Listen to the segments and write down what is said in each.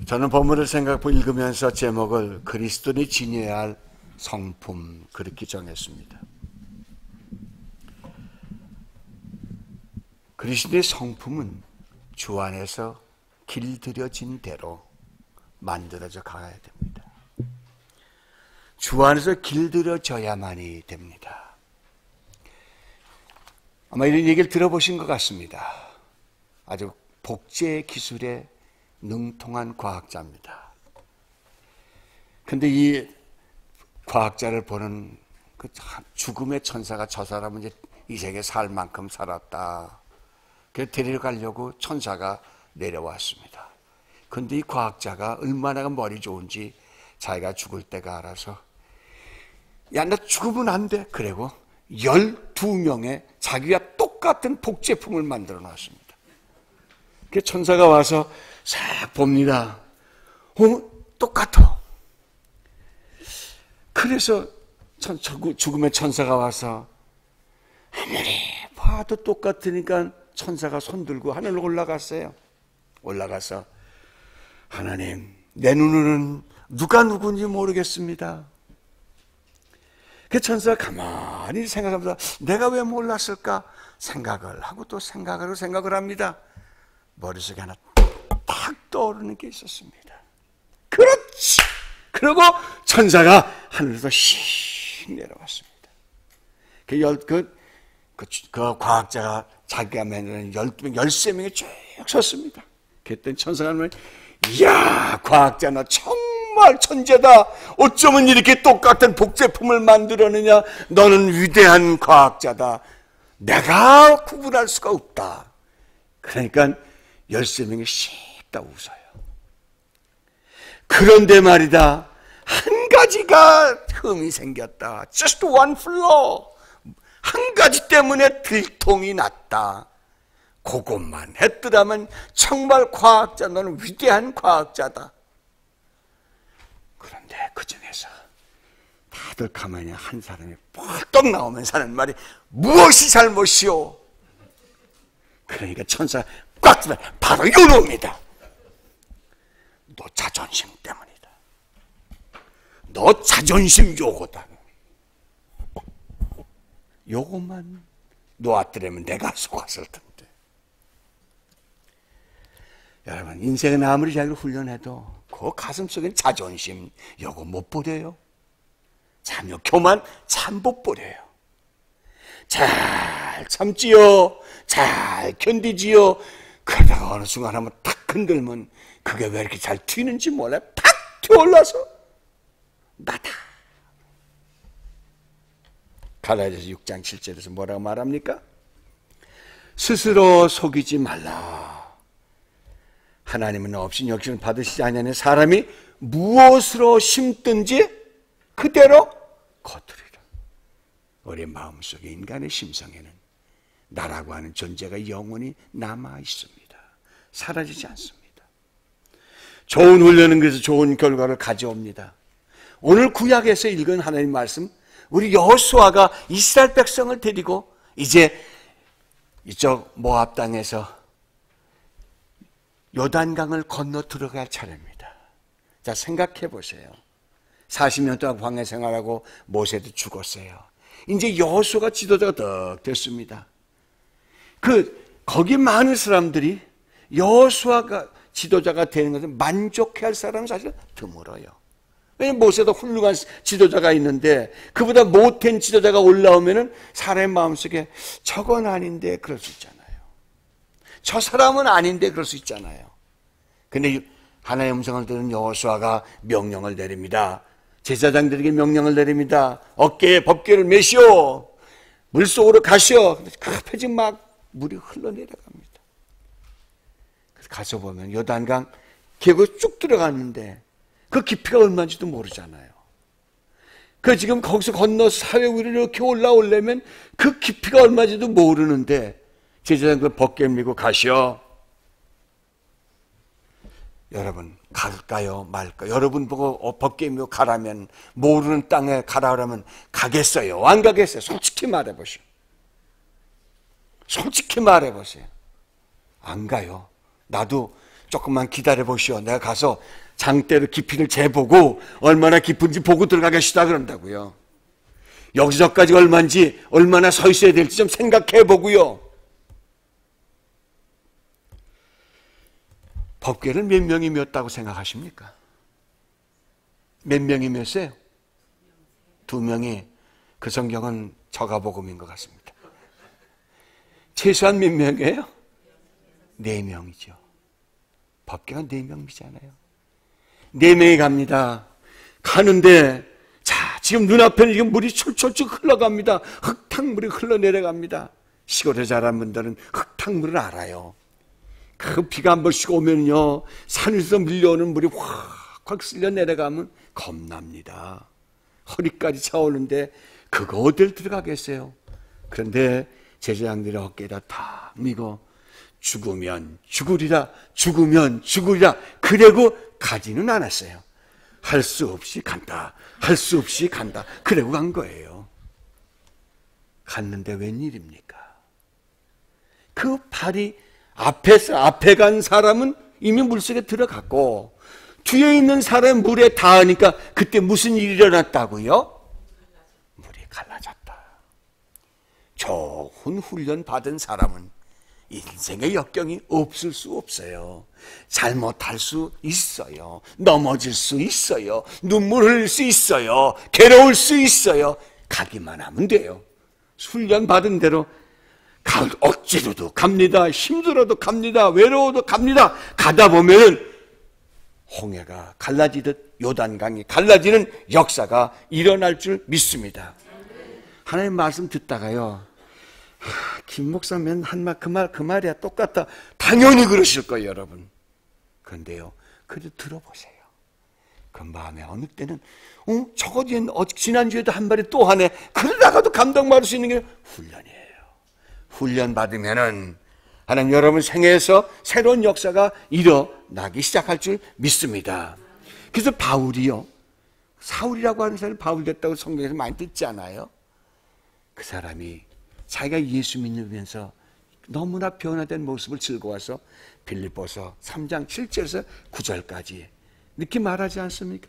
저는 본문을 읽으면서 제목을 그리스도인이 지녀야 할 성품 그렇게 정했습니다. 그리스도의 성품은 주 안에서 길들여진 대로 만들어져 가야 됩니다. 주 안에서 길들여져야만이 됩니다. 아마 이런 얘기를 들어보신 것 같습니다. 아주 복제 기술에 능통한 과학자입니다. 근데 이 과학자를 보는 그 죽음의 천사가 저 사람은 이제 이 세계에 살 만큼 살았다. 그래서 데리러 가려고 천사가 내려왔습니다. 근데 이 과학자가 얼마나 머리 좋은지 자기가 죽을 때가 알아서 야, 나 죽으면 안 돼. 그리고 12명의 자기와 똑같은 복제품을 만들어 놨습니다. 그 천사가 와서 싹 봅니다. 똑같아. 그래서 죽음의 천사가 와서 아무리 봐도 똑같으니까 천사가 손들고 하늘로 올라갔어요. 올라가서 하나님, 내 눈으로는 누가 누군지 모르겠습니다. 그 천사가 가만히 생각하면서 내가 왜 몰랐을까 생각을 하고 또 생각을 합니다. 머릿속에 하나 탁 떠오르는 게 있었습니다. 그렇지! 그리고 천사가 하늘에서 씩 내려왔습니다. 그 과학자가 자기가 만드는 13명이 쭉 섰습니다. 그랬더니 천사가 하면 이야, 과학자 너 정말 천재다. 어쩌면 이렇게 똑같은 복제품을 만들었느냐. 너는 위대한 과학자다. 내가 구분할 수가 없다. 그러니까 13명이 씩 다 웃어요. 그런데 말이다, 한 가지가 흠이 생겼다. Just one flaw. 한 가지 때문에 들통이 났다. 그것만 했더라면 정말 과학자, 너는 위대한 과학자다. 그런데 그 중에서 다들 가만히 한 사람이 펄떡 나오면서 하는 말이 무엇이 잘못이오? 그러니까 천사가 꽉 잡아 바로 요놈이다. 너 자존심 때문이다. 너 자존심 요거다. 요것만 놓았더라면 내가 속았을 텐데. 여러분, 인생은 아무리 자기를 훈련해도 그 가슴속엔 자존심 요거 못 버려요. 자녀 교만 참 못 버려요. 잘 참지요. 잘 견디지요. 그러다가 어느 순간 한번 탁 흔들면 그게 왜 이렇게 잘 튀는지 몰라요. 탁 튀어올라서 나다. 갈라디아서 6장 7절에서 뭐라고 말합니까? 스스로 속이지 말라. 하나님은 없인 역시는 받으시지 아니하는 사람이 무엇으로 심든지 그대로 거두리라. 우리 마음속에 인간의 심성에는 나라고 하는 존재가 영원히 남아 있습니다. 사라지지 않습니다. 좋은 훈련은 그래서 좋은 결과를 가져옵니다. 오늘 구약에서 읽은 하나님 말씀, 우리 여호수아가 이스라엘 백성을 데리고 이제 이쪽 모압 땅에서 요단강을 건너 들어갈 차례입니다. 자, 생각해 보세요. 40년 동안 광야 생활하고 모세도 죽었어요. 이제 여호수아가 지도자가 더 됐습니다. 거기 많은 사람들이 여호수아가 지도자가 되는 것을 만족해할 사람은 사실 드물어요. 왜냐하면 모세도 훌륭한 지도자가 있는데 그보다 못된 지도자가 올라오면은 사람의 마음속에 저건 아닌데 그럴 수 있잖아요. 저 사람은 아닌데 그럴 수 있잖아요. 근데 하나님의 음성을 들은 여호수아가 명령을 내립니다. 제사장들에게 명령을 내립니다. 어깨에 법궤를 메시오. 물속으로 가시오. 급해진 막 물이 흘러내려갑니다. 그래서 가서 보면 요단강 계곡에 쭉 들어갔는데 그 깊이가 얼마인지도 모르잖아요. 그 지금 거기서 건너 사회 위로 이렇게 올라오려면 그 깊이가 얼마인지도 모르는데 제사장들 벗겨 밀고 가시오. 여러분, 갈까요 말까요? 여러분 보고 벗겨 밀고 가라면, 모르는 땅에 가라 그러면 가겠어요? 안 가겠어요? 솔직히 말해보시오. 솔직히 말해보세요. 안 가요. 나도 조금만 기다려 보시오. 내가 가서 장대로 깊이를 재보고 얼마나 깊은지 보고 들어가겠시다 그런다고요. 여기서까지 얼마인지 얼마나 서 있어야 될지 좀 생각해 보고요. 법궤를 몇 명이 메었다고 생각하십니까? 몇 명이 메었어요? 2명이. 그 성경은 저가복음인 것 같습니다. 최소한 몇 명이에요? 4명이죠. 법궤가 4명이잖아요. 4명이 갑니다. 가는데 자, 지금 눈앞에는 지금 물이 철철쭉 흘러갑니다. 흙탕물이 흘러내려갑니다. 시골에 자란 분들은 흙탕물을 알아요. 그 비가 한 번씩 오면요, 산에서 밀려오는 물이 확확 쓸려 내려가면 겁납니다. 허리까지 차오는데 그거 어딜 들어가겠어요? 그런데 제사장들의 어깨에다 탁 미고 죽으면 죽으리라, 죽으면 죽으리라, 그러고 가지는 않았어요. 할 수 없이 간다, 할 수 없이 간다, 그러고 간 거예요. 갔는데 웬일입니까? 그 발이 앞에 간 사람은 이미 물속에 들어갔고 뒤에 있는 사람은 물에 닿으니까 그때 무슨 일이 일어났다고요? 물이 갈라졌다. 좋은 훈련 받은 사람은 인생의 역경이 없을 수 없어요. 잘못할 수 있어요. 넘어질 수 있어요. 눈물 흘릴 수 있어요. 괴로울 수 있어요. 가기만 하면 돼요. 훈련 받은 대로 억지로도 갑니다. 힘들어도 갑니다. 외로워도 갑니다. 가다 보면은 홍해가 갈라지듯 요단강이 갈라지는 역사가 일어날 줄 믿습니다. 하나님 말씀 듣다가요, 김 목사면 그 말이야 똑같다. 당연히 그러실 거예요, 여러분. 그런데요, 그래도 들어보세요. 그 마음에 어느 때는 저거 지난주에도 한 말이 또 하네. 그러다가도 감동받을 수 있는 게 훈련이에요. 훈련 받으면은 하나님 여러분 생애에서 새로운 역사가 일어나기 시작할 줄 믿습니다. 그래서 바울이요, 사울이라고 하는 사람이 바울 됐다고 성경에서 많이 듣지 않아요? 그 사람이 자기가 예수 믿으면서 너무나 변화된 모습을 즐거워서 빌립보서 3장 7절에서 9절까지 이렇게 말하지 않습니까?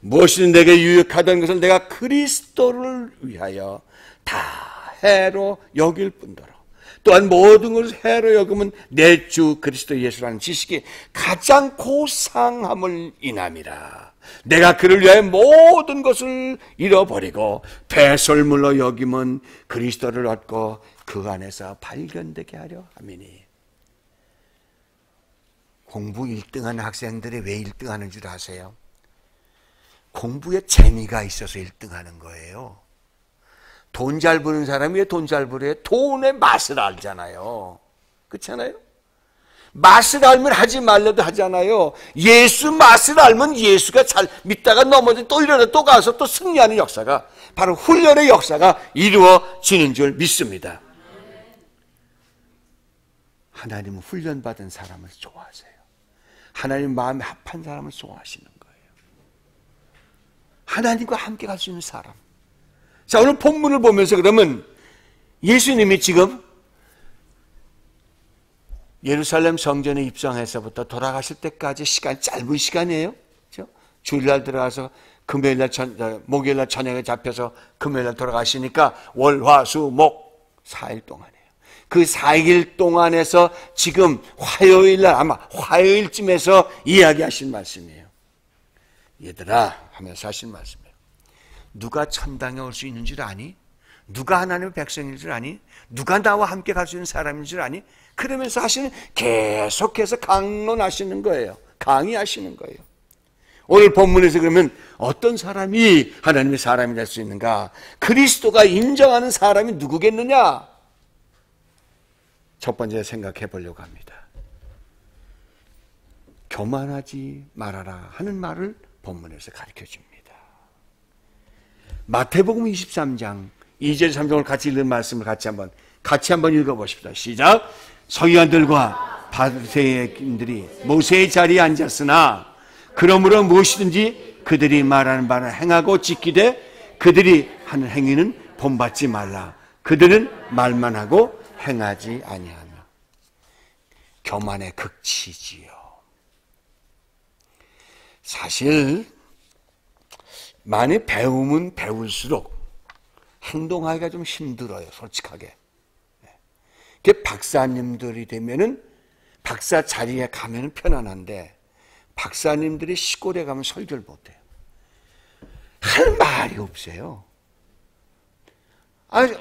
무엇이든 내게 유익하던 것을 내가 그리스도를 위하여 다 해로 여길 뿐더러 또한 모든 것을 해로 여기면 내 주 그리스도 예수라는 지식이 가장 고상함을 인함이라. 내가 그를 위하여 모든 것을 잃어버리고 배설물로 여기면 그리스도를 얻고 그 안에서 발견되게 하려 함이니. 공부 1등하는 학생들이 왜 1등하는 줄 아세요? 공부에 재미가 있어서 1등하는 거예요. 돈 잘 버는 사람이 왜 돈 잘 벌어요? 돈의 맛을 알잖아요. 그렇잖아요? 맛을 알면 하지 말라도 하잖아요. 예수 맛을 알면 예수가 잘 믿다가 넘어져 또 일어나 또 가서 또 승리하는 역사가, 바로 훈련의 역사가 이루어지는 줄 믿습니다. 하나님은 훈련받은 사람을 좋아하세요. 하나님 마음에 합한 사람을 좋아하시는 거예요. 하나님과 함께 갈 수 있는 사람. 자, 오늘 본문을 보면서 그러면 예수님이 지금 예루살렘 성전에 입성해서부터 돌아가실 때까지 시간, 짧은 시간이에요. 그렇죠? 주일날 들어가서 목요일날 저녁에 잡혀서 금요일날 돌아가시니까 월, 화, 수, 목 4일 동안이에요. 그 4일 동안에서 지금 화요일날, 아마 화요일쯤에서 이야기하신 말씀이에요. 얘들아 하면서 하신 말씀이에요. 누가 천당에 올 수 있는 줄 아니? 누가 하나님의 백성인 줄 아니? 누가 나와 함께 갈 수 있는 사람인 줄 아니? 그러면서 계속해서 강론하시는 거예요. 강의하시는 거예요. 오늘 본문에서 그러면 어떤 사람이 하나님의 사람이 될 수 있는가? 그리스도가 인정하는 사람이 누구겠느냐? 첫 번째 생각해 보려고 합니다. 교만하지 말아라 하는 말을 본문에서 가르쳐 줍니다. 마태복음 23장 2절 3절을 같이 읽는 말씀을 같이 한번 읽어보십시다. 시작. 서기관들과 바리새인들이 모세의 자리에 앉았으나 그러므로 무엇이든지 그들이 말하는 바를 행하고 지키되 그들이 하는 행위는 본받지 말라. 그들은 말만 하고 행하지 아니하며. 교만의 극치지요. 사실 많이 배우면 배울수록 행동하기가 좀 힘들어요, 솔직하게. 그 박사님들이 되면은 박사 자리에 가면 편안한데 박사님들이 시골에 가면 설교를 못해요. 할 말이 없어요.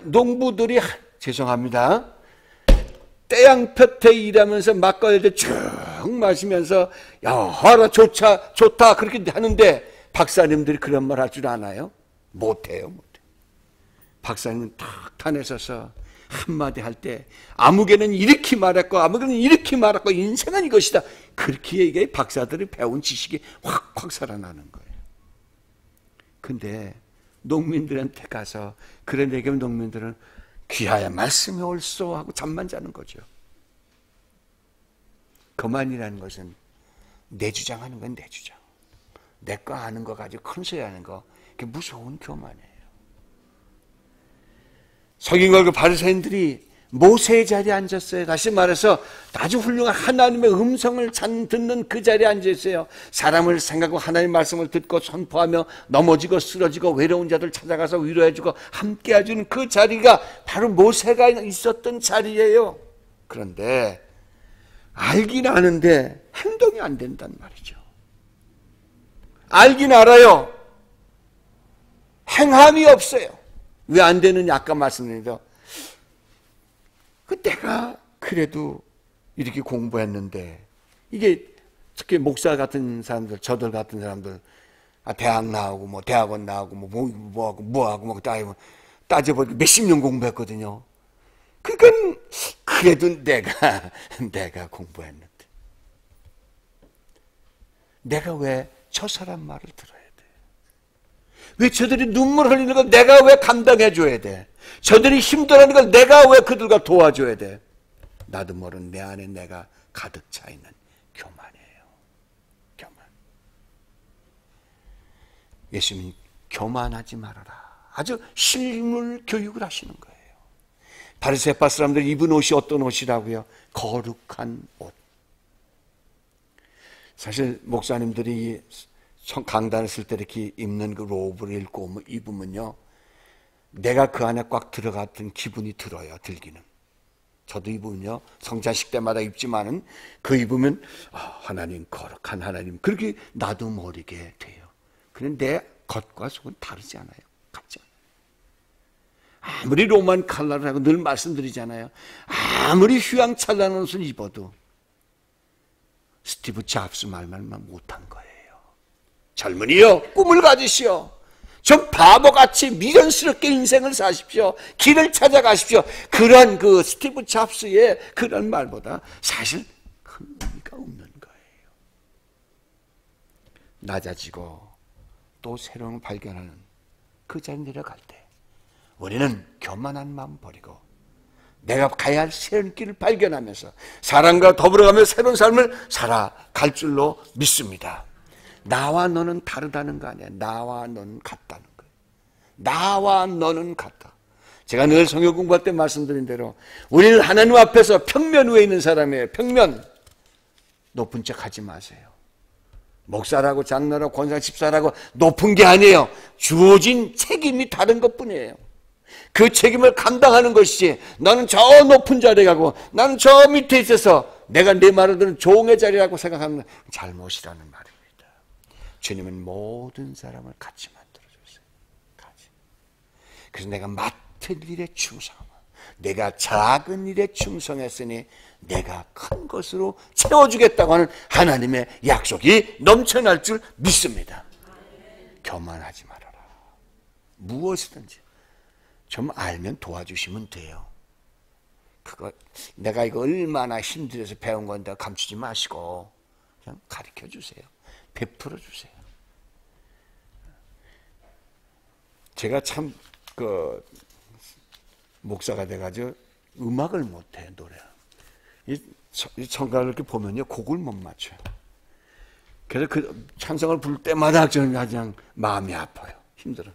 농부들이 죄송합니다. 태양볕에 일하면서 막걸리를 쭉 마시면서 야하라 좋다 그렇게 하는데 박사님들이 그런 말 할 줄 아나요? 못해요. 박사님은 탁 탄에 서서 한마디 할 때 아무개는 이렇게 말했고 아무개는 이렇게 말했고 인생은 이것이다. 그렇게 이게 박사들이 배운 지식이 확확 살아나는 거예요. 근데 농민들한테 가서 그런 얘기하면 농민들은 귀하야 말씀이 옳소 하고 잠만 자는 거죠. 거만이라는 것은 내 주장하는 건 내 주장. 내 거 아는 거 가지고 큰 소리 하는 거 그게 무서운 교만이에요. 석인과 그 바리새인들이 모세의 자리에 앉았어요. 다시 말해서 아주 훌륭한 하나님의 음성을 듣는 그 자리에 앉아있어요. 사람을 생각하고 하나님의 말씀을 듣고 선포하며 넘어지고 쓰러지고 외로운 자들 찾아가서 위로해주고 함께 해주는 그 자리가 바로 모세가 있었던 자리예요. 그런데 알긴 아는데 행동이 안 된단 말이죠. 알긴 알아요. 행함이 없어요. 왜 안 되느냐 아까 말씀드렸죠. 내가 그래도 이렇게 공부했는데 이게 특히 목사 같은 사람들 저들 같은 사람들 대학 나오고 뭐 대학원 나오고 뭐하고 따져보니까 몇십 년 공부했거든요. 그건 그래도 내가 공부했는데 내가 왜 저 사람 말을 들어야 돼? 왜 저들이 눈물 흘리는 걸 내가 왜 감당해 줘야 돼? 저들이 힘들어하는 걸 내가 왜 그들과 도와줘야 돼? 나도 모르는 내 안에 내가 가득 차 있는 교만이에요. 교만. 예수님은 교만하지 말아라. 아주 실물 교육을 하시는 거예요. 바리새파 사람들 입은 옷이 어떤 옷이라고요? 거룩한 옷. 사실 목사님들이 강단을 쓸 때 이렇게 입는 그 로브를 입으면요, 내가 그 안에 꽉 들어갔던 기분이 들어요. 들기는. 저도 입으면요, 성찬식 때마다 입지만은 그 입으면 하나님 거룩한 하나님 그렇게 나도 모르게 돼요. 그런데 내 겉과 속은 다르지 않아요. 같지 않아요. 아무리 로만 칼라를 하고 늘 말씀드리잖아요. 아무리 휘황찬란한 옷을 입어도 스티브 잡스 말만 못한 거예요. 젊은이여 꿈을 가지시오. 좀 바보같이 미련스럽게 인생을 사십시오. 길을 찾아가십시오. 그런 그 스티브 잡스의 그런 말보다 사실 큰 의미가 없는 거예요. 낮아지고 또 새로운 걸 발견하는 그 자리에 내려갈 때 우리는 교만한 마음 버리고 내가 가야 할 새로운 길을 발견하면서 사람과 더불어가며 새로운 삶을 살아갈 줄로 믿습니다. 나와 너는 다르다는 거 아니야. 나와 너는 같다는 거예요. 나와 너는 같다. 제가 늘 성경 공부할 때 말씀드린 대로 우리는 하나님 앞에서 평면 위에 있는 사람이에요. 평면. 높은 척 하지 마세요. 목사라고 장로라고 권사 집사라고 높은 게 아니에요. 주어진 책임이 다른 것뿐이에요. 그 책임을 감당하는 것이지 나는 저 높은 자리에 가고 나는 저 밑에 있어서 내가 내 말을 듣는 종의 자리라고 생각하는 잘못이라는 말입니다. 주님은 모든 사람을 같이 만들어줬어요. 같이. 그래서 내가 맡은 일에 충성하고 내가 작은 일에 충성했으니 내가 큰 것으로 채워주겠다고 하는 하나님의 약속이 넘쳐날 줄 믿습니다. 교만하지 말아라. 무엇이든지 좀 알면 도와주시면 돼요. 그거 내가 이거 얼마나 힘들어서 배운 건데 감추지 마시고 그냥 가르쳐 주세요. 베풀어 주세요. 제가 참 목사가 돼가지고 음악을 못해. 노래 이 청가를 이렇게 보면요 곡을 못 맞춰요. 그래서 그 찬송을 부를 때마다 저는 그냥 마음이 아파요. 힘들어.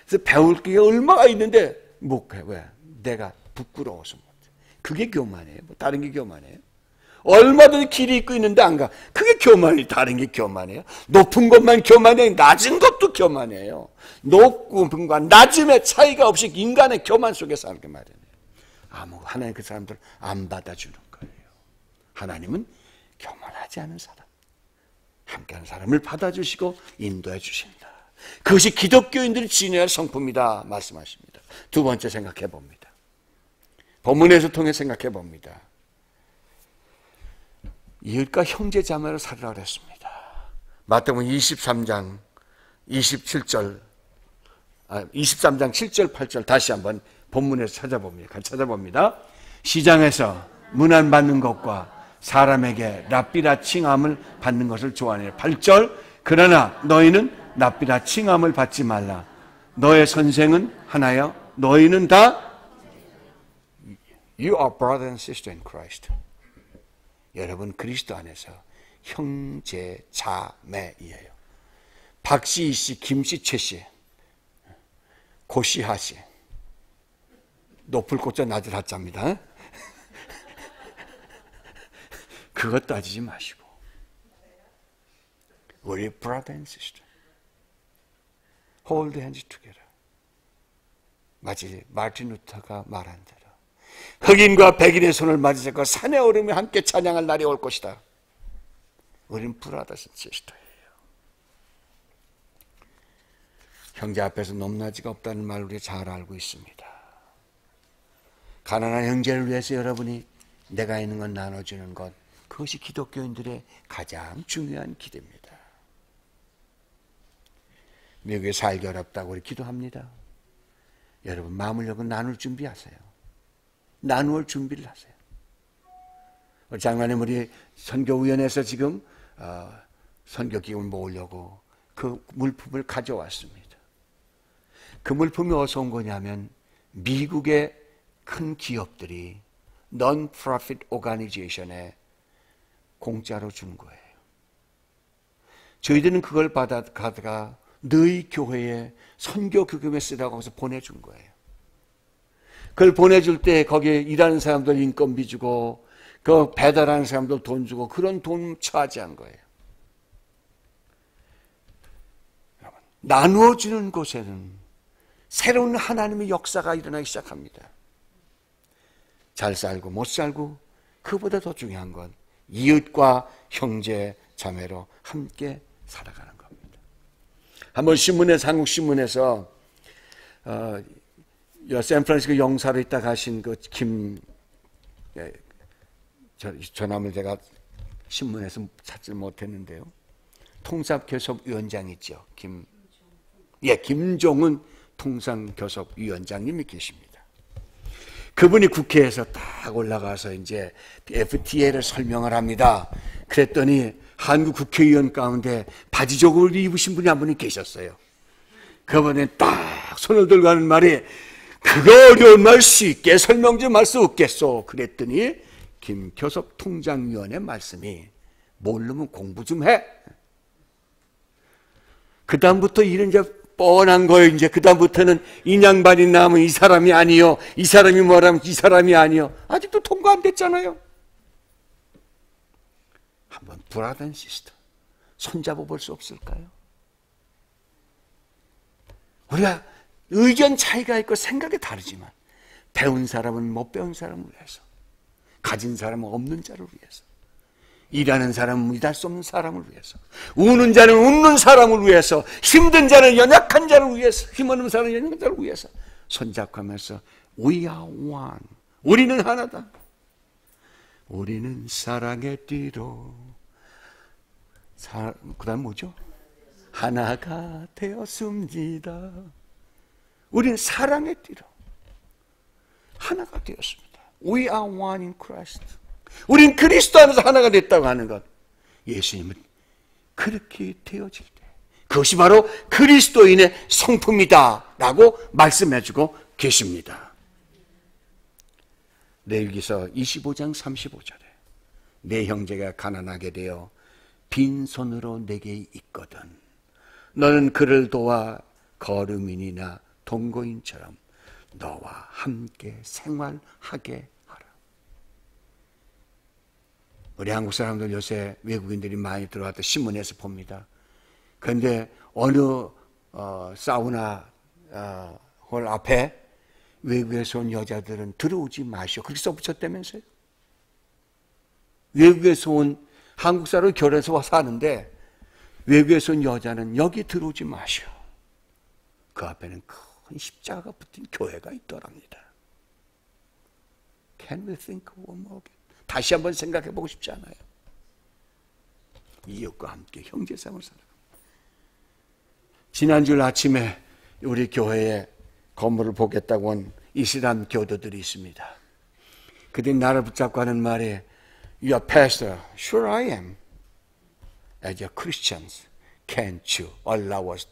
그래서 배울 게 얼마나 있는데 못 해. 왜? 내가 부끄러워서 못해. 그게 교만이에요. 뭐 다른 게 교만이에요? 얼마든지 길이 있고 있는데 안 가. 그게 교만이, 다른 게 교만이에요. 높은 것만 교만해, 낮은 것도 교만이에요. 높음과 낮음의 차이가 없이 인간의 교만 속에 살게 마련해요. 하나님 그 사람들 안 받아주는 거예요. 하나님은 교만하지 않은 사람, 함께하는 사람을 받아주시고 인도해 주신다. 그것이 기독교인들이 지녀야 할 성품이다 말씀하십니다. 두 번째 생각해 봅니다. 본문에서 통해 생각해 봅니다. 이웃과 형제 자매로 살으라 그랬습니다. 마태복음 23장 27절 23장 7절 8절 다시 한번 본문에서 찾아봅니다. 같이 찾아봅니다. 시장에서 문안받는 것과 사람에게 랍비라 칭함을 받는 것을 좋아하느니라. 8절 그러나 너희는 랍비라 칭함을 받지 말라. 너의 선생은 하나여 너희는 다 You are brother and sister in Christ. 여러분 그리스도 안에서 형제 자매이에요. 박씨, 이씨, 김씨, 최씨, 고씨, 하씨. 높을 꽃자 낮을 하자입니다. 그것 따지지 마시고 우리 brother and sister. Hold hands together. 마치 마틴 루터가 말한 대로 흑인과 백인의 손을 맞이잡고 산에 오르며 함께 찬양할 날이 올 것이다. 우린 브라더스 시스터예요. 형제 앞에서 높낮이가 없다는 말 우리 잘 알고 있습니다. 가난한 형제를 위해서 여러분이 내가 있는 건 나눠주는 것, 그것이 기독교인들의 가장 중요한 기도입니다. 미국에 살기 어렵다고 우리 기도합니다. 여러분 마음을 열고 나눌 준비하세요. 나누어 준비를 하세요. 장관님 우리 선교위원회에서 지금 선교기금을 모으려고 그 물품을 가져왔습니다. 그 물품이 어디서 온 거냐면 미국의 큰 기업들이 Non-Profit Organization에 공짜로 준 거예요. 저희들은 그걸 받아가다가 너희 교회에 선교기금에 쓰라고 해서 보내준 거예요. 그걸 보내줄 때 거기에 일하는 사람들 인건비 주고 그 배달하는 사람들 돈 주고 그런 돈 차지한 거예요. 나누어 주는 곳에는 새로운 하나님의 역사가 일어나기 시작합니다. 잘 살고 못 살고 그보다 더 중요한 건 이웃과 형제 자매로 함께 살아가는 겁니다. 한번 신문에서 한국 신문에서 샌프란시스코 영사로 있다 가신 그 전함을 제가 신문에서 찾지 못했는데요. 통상교섭위원장 있죠. 김종은 통상교섭위원장님이 계십니다. 그분이 국회에서 딱 올라가서 이제 FTA를 설명을 합니다. 그랬더니 한국 국회의원 가운데 바지 조국을 입으신 분이 한 분이 계셨어요. 그분이 딱 손을 들고 하는 말이 그거 어려운 말 쉽게 설명 좀 할 수 없겠소. 그랬더니 김교섭통장위원회 말씀이 모르면 공부 좀 해. 그 다음부터 일은 이제 뻔한 거예요. 이제 그 다음부터는 인양반이 나면 이 사람이 아니요, 이 사람이 뭐라면 이 사람이 아니요. 아직도 통과 안 됐잖아요. 한번 브라더 앤 시스터 손잡아 볼 수 없을까요? 우리가 의견 차이가 있고 생각이 다르지만 배운 사람은 못 배운 사람을 위해서, 가진 사람은 없는 자를 위해서, 일하는 사람은 일할 수 없는 사람을 위해서, 우는 자는 웃는 사람을 위해서, 힘든 자는 연약한 자를 위해서, 힘없는 사람은 연약한 자를 위해서 손잡고 하면서 We are one. 우리는 하나다. 우리는 사랑의 띠로 그 다음 뭐죠? 하나가 되었습니다. 우리는 사랑의 띠로 하나가 되었습니다. We are one in Christ. 우린 그리스도 안에서 하나가 됐다고 하는 것. 예수님은 그렇게 되어질 때 그것이 바로 그리스도인의 성품이다 라고 말씀해주고 계십니다. 레위기서 25장 35절에 내 형제가 가난하게 되어 빈손으로 내게 있거든 너는 그를 도와 거류민이나 동거인처럼 너와 함께 생활하게 하라. 우리 한국 사람들 요새 외국인들이 많이 들어왔다 신문에서 봅니다. 그런데 어느 사우나 홀 앞에 외국에서 온 여자들은 들어오지 마시오. 그렇게 써붙였다면서요. 외국에서 온 한국 사람을 결혼해서 와서 사는데 외국에서 온 여자는 여기 들어오지 마시오. 그 앞에는 큰 십자가가 붙은 교회가 있더랍니다. Can we think one more again? 다시 한번 생각해 보고 싶지 않아요? 이웃과 함께 형제상을 살아갑니다. 지난주 아침에 우리 교회에 건물을 보겠다고 온 이슬람 교도들이 있습니다. 그들이 나를 붙잡고 하는 말이 You are pastor. Sure I am. As a Christians, can't you allow us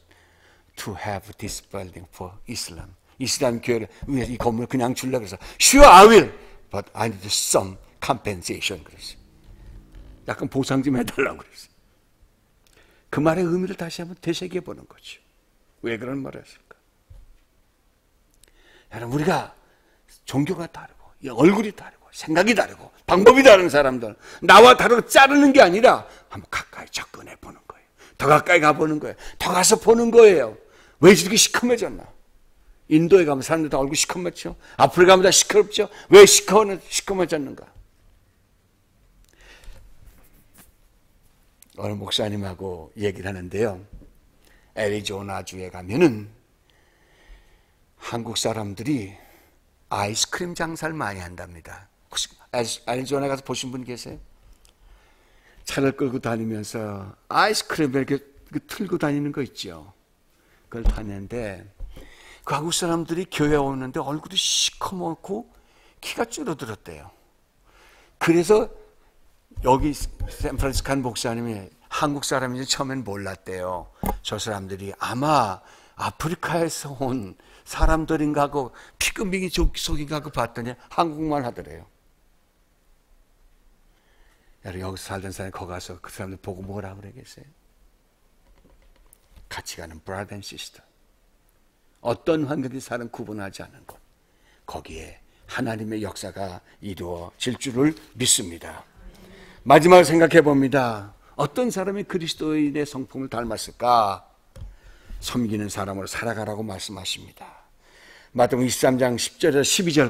to have this building for Islam? 이슬람 교회를 위해서 이 건물을 그냥 주려고 해서 Sure I will. But I need some compensation. 그랬어요. 약간 보상 좀 해달라고 그랬어요. 그 말의 의미를 다시 한번 되새겨 보는 거죠. 왜 그런 말을 했을까? 여러분, 우리가 종교가 다르고 얼굴이 다르고 생각이 다르고 방법이 다른 사람들, 나와 다르게 자르는 게 아니라 한번 가까이 접근해 보는 거예요. 더 가까이 가보는 거예요. 더 가서 보는 거예요. 왜 이렇게 시커매졌나? 인도에 가면 사람들 다 얼굴 시커멓죠? 아프리카 가면 다 시커럽죠? 왜 시커매졌는가? 어느 목사님하고 얘기를 하는데요. 애리조나주에 가면은 한국 사람들이 아이스크림 장사를 많이 한답니다. 혹시 애리조나 가서 보신 분 계세요? 차를 끌고 다니면서 아이스크림 이렇게 틀고 다니는 거 있죠. 그걸 타는데 그 한국 사람들이 교회에 오는데 얼굴이 시커멓고 키가 줄어들었대요. 그래서 여기 샌프란시스코 목사님이 한국 사람인지 처음엔 몰랐대요. 저 사람들이 아마 아프리카에서 온 사람들인가 하고 피근빙이 속인가 하고 봤더니 한국말 하더래요. 여러분, 여기서 살던 사람이 거기 가서 그 사람들 보고 뭐라 그러겠어요? 같이 가는 brother and sister. 어떤 환경에 사는 구분하지 않은 것. 거기에 하나님의 역사가 이루어질 줄을 믿습니다. 마지막으로 생각해 봅니다. 어떤 사람이 그리스도인의 성품을 닮았을까? 섬기는 사람으로 살아가라고 말씀하십니다. 마태복음 23장 10절에서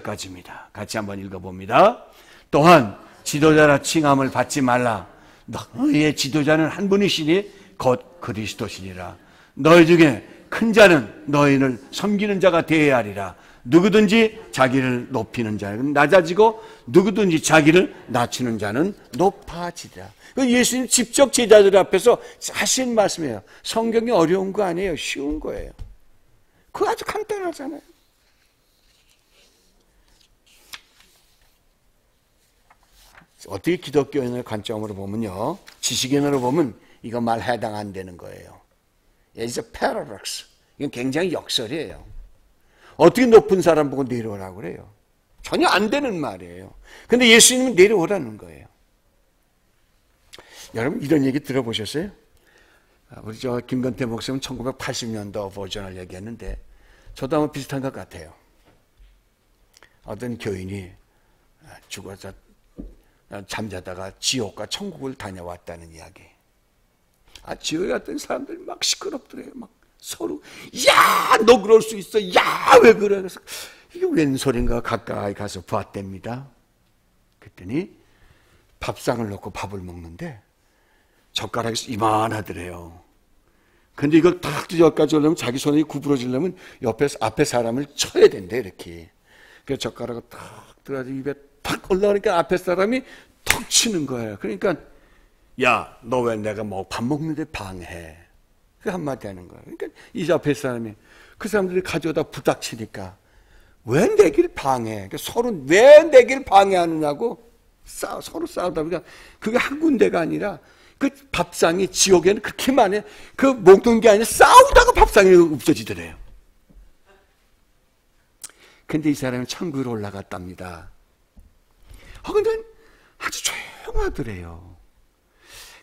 12절까지입니다. 같이 한번 읽어봅니다. 또한 지도자라 칭함을 받지 말라. 너희의 지도자는 한 분이시니 곧 그리스도시니라. 너희 중에 큰 자는 너희를 섬기는 자가 되어야 하리라. 누구든지 자기를 높이는 자는 낮아지고 누구든지 자기를 낮추는 자는 높아지리라. 예수님 직접 제자들 앞에서 하신 말씀이에요. 성경이 어려운 거 아니에요. 쉬운 거예요. 그거 아주 간단하잖아요. 어떻게 기독교인의 관점으로 보면요, 지식인으로 보면 이거 말 해당 안 되는 거예요. It's a paradox. 이건 굉장히 역설이에요. 어떻게 높은 사람 보고 내려오라고 그래요? 전혀 안 되는 말이에요. 근데 예수님은 내려오라는 거예요. 여러분, 이런 얘기 들어보셨어요? 우리 김건태 목사님 1980년도 버전을 얘기했는데 저도 아마 비슷한 것 같아요. 어떤 교인이 죽어서 잠자다가 지옥과 천국을 다녀왔다는 이야기. 지옥에 갔던 사람들이 막 시끄럽더래요. 막 서로, 야, 너 그럴 수 있어. 야, 왜 그래? 그래서 이게 웬 소린가 가까이 가서 보았답니다. 그랬더니 밥상을 놓고 밥을 먹는데 젓가락이 이만하더래요. 근데 이걸 탁 젓가락을 하려면 자기 손이 구부러지려면 앞에 사람을 쳐야 된대, 이렇게. 그래서 젓가락을 탁 들어가지고 입에 탁 올라가니까 앞에 사람이 턱 치는 거예요. 그러니까, 야, 너 왜 내가 뭐 밥 먹는데 방해해? 그 한마디 하는 거예요. 그러니까 이 앞에 사람이, 그 사람들이 가져다 부닥치니까 왜 내 길 방해해? 그러니까 서로 왜 내 길 방해하느냐고 서로 싸우다 보니까 그게 한 군데가 아니라 그 밥상이 지옥에는 그렇게 많아요. 그 먹는 게 아니라 싸우다가 밥상이 없어지더래요. 근데 이 사람이 천국으로 올라갔답니다. 근데 아주 조용하더래요.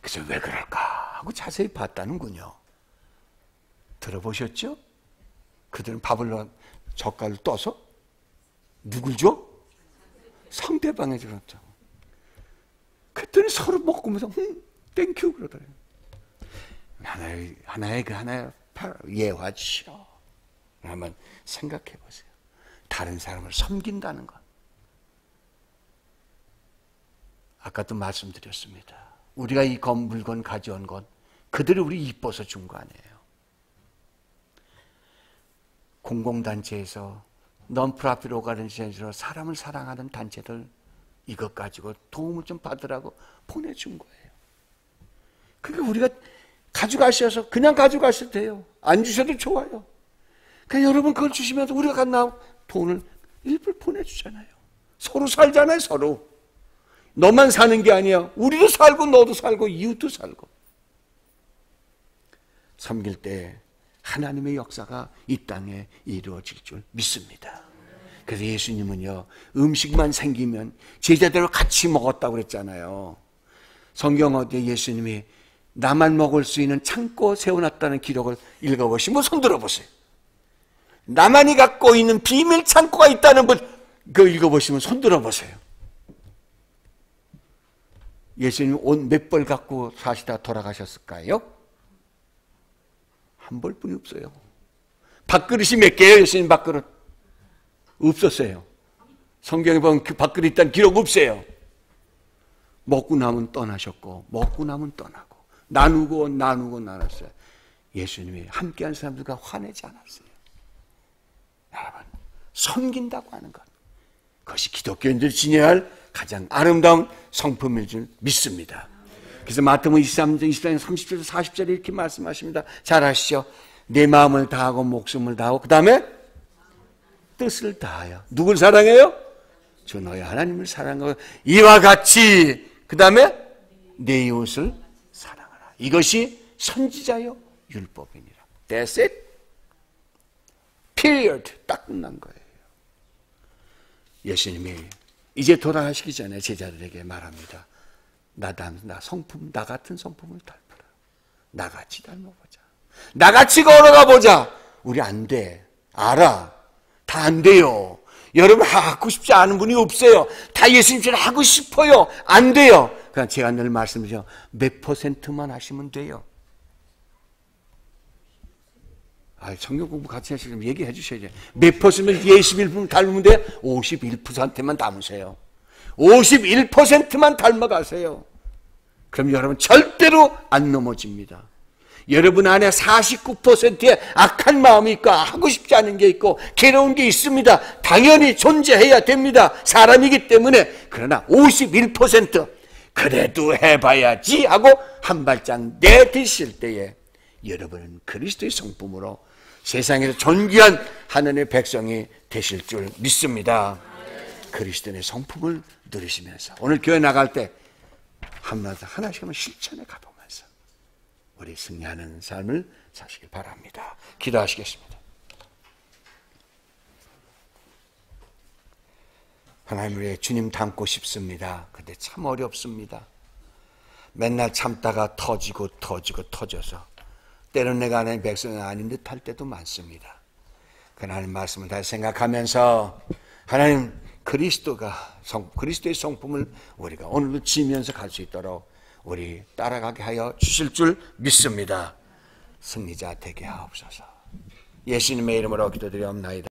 그래서 왜 그럴까 하고 자세히 봤다는군요. 들어보셨죠? 그들은 밥을 젓갈을 떠서 누굴 줘? 상대방에 줬죠. 그랬더니 서로 먹으면서 땡큐 그러더래요. 하나의 예화지요. 한번 생각해 보세요. 다른 사람을 섬긴다는 것. 아까도 말씀드렸습니다. 우리가 이 물건 가져온 건 그들이 우리 이뻐서 준 거 아니에요. 공공단체에서 non-profit organization으로 사람을 사랑하는 단체들 이것 가지고 도움을 좀 받으라고 보내준 거예요. 그러니까 우리가 가져가셔서 그냥 가져가셔도 돼요. 안 주셔도 좋아요. 그러니까 여러분 그걸 주시면서 우리가 갔나 돈을 일부 보내주잖아요. 서로 살잖아요. 서로. 너만 사는 게 아니야. 우리도 살고 너도 살고 이웃도 살고. 섬길 때 하나님의 역사가 이 땅에 이루어질 줄 믿습니다. 그래서 예수님은요, 음식만 생기면 제자들과 같이 먹었다고 그랬잖아요. 성경 어디에 예수님이 나만 먹을 수 있는 창고 세워놨다는 기록을 읽어보시면 손 들어보세요. 나만이 갖고 있는 비밀 창고가 있다는 그 읽어보시면 손 들어보세요. 예수님 옷 몇 벌 갖고 사시다 돌아가셨을까요? 한 벌뿐이 없어요. 밥그릇이 몇 개예요? 예수님 밥그릇 없었어요. 성경에 보면 그 밥그릇 있다는 기록 없어요. 먹고 나면 떠나셨고 먹고 나면 떠나고 나누고 나눴어요. 예수님이 함께한 사람들과 화내지 않았어요. 여러분, 섬긴다고 하는 것, 그것이 기독교인들이 지녀야 할 가장 아름다운 성품일 줄 믿습니다. 그래서 마태복음 23장 30절 40절에 이렇게 말씀하십니다. 잘 아시죠? 내 마음을 다하고 목숨을 다하고 그 다음에 뜻을 다하여 누굴 사랑해요? 주 너의 하나님을 사랑하고 이와 같이 그 다음에 내 이웃을 사랑하라. 이것이 선지자요 율법이니라. That's it. Period. 딱 끝난 거예요. 예수님이 이제 돌아가시기 전에 제자들에게 말합니다. 나 같은 성품을 닮아라. 나같이 닮아보자. 나같이 걸어가 보자. 우리 안 돼. 알아. 다 안 돼요. 여러분 하고 싶지 않은 분이 없어요. 다 예수님처럼 하고 싶어요. 안 돼요. 그러니까 제가 늘 말씀드리죠. 몇 %만 하시면 돼요. 성경 공부 같이 하시려면 얘기해 주셔야죠. 몇 %면 예수님을 닮으면 돼요? 51%만 닮으세요. 51%만 닮아가세요. 그럼 여러분 절대로 안 넘어집니다. 여러분 안에 49%의 악한 마음이 있고 하고 싶지 않은 게 있고 괴로운 게 있습니다. 당연히 존재해야 됩니다. 사람이기 때문에. 그러나 51% 그래도 해봐야지 하고 한 발짝 내디실 때에 여러분은 그리스도의 성품으로 세상에서 존귀한 하나님의 백성이 되실 줄 믿습니다. 그리스도의 성품을 누리시면서 오늘 교회 나갈 때 하나씩 한번 실천해 가보면서 우리 승리하는 삶을 사시길 바랍니다. 기도하시겠습니다. 하나님, 우리 주님 닮고 싶습니다. 근데 참 어렵습니다. 맨날 참다가 터져서 때로는 내가 하나님 백성이 아닌 듯 할 때도 많습니다. 하나님 말씀을 다시 생각하면서 하나님 그리스도의 성품을 우리가 오늘도 지면서 갈 수 있도록 우리 따라가게 하여 주실 줄 믿습니다. 승리자 되게 하옵소서. 예수님의 이름으로 기도드리옵나이다.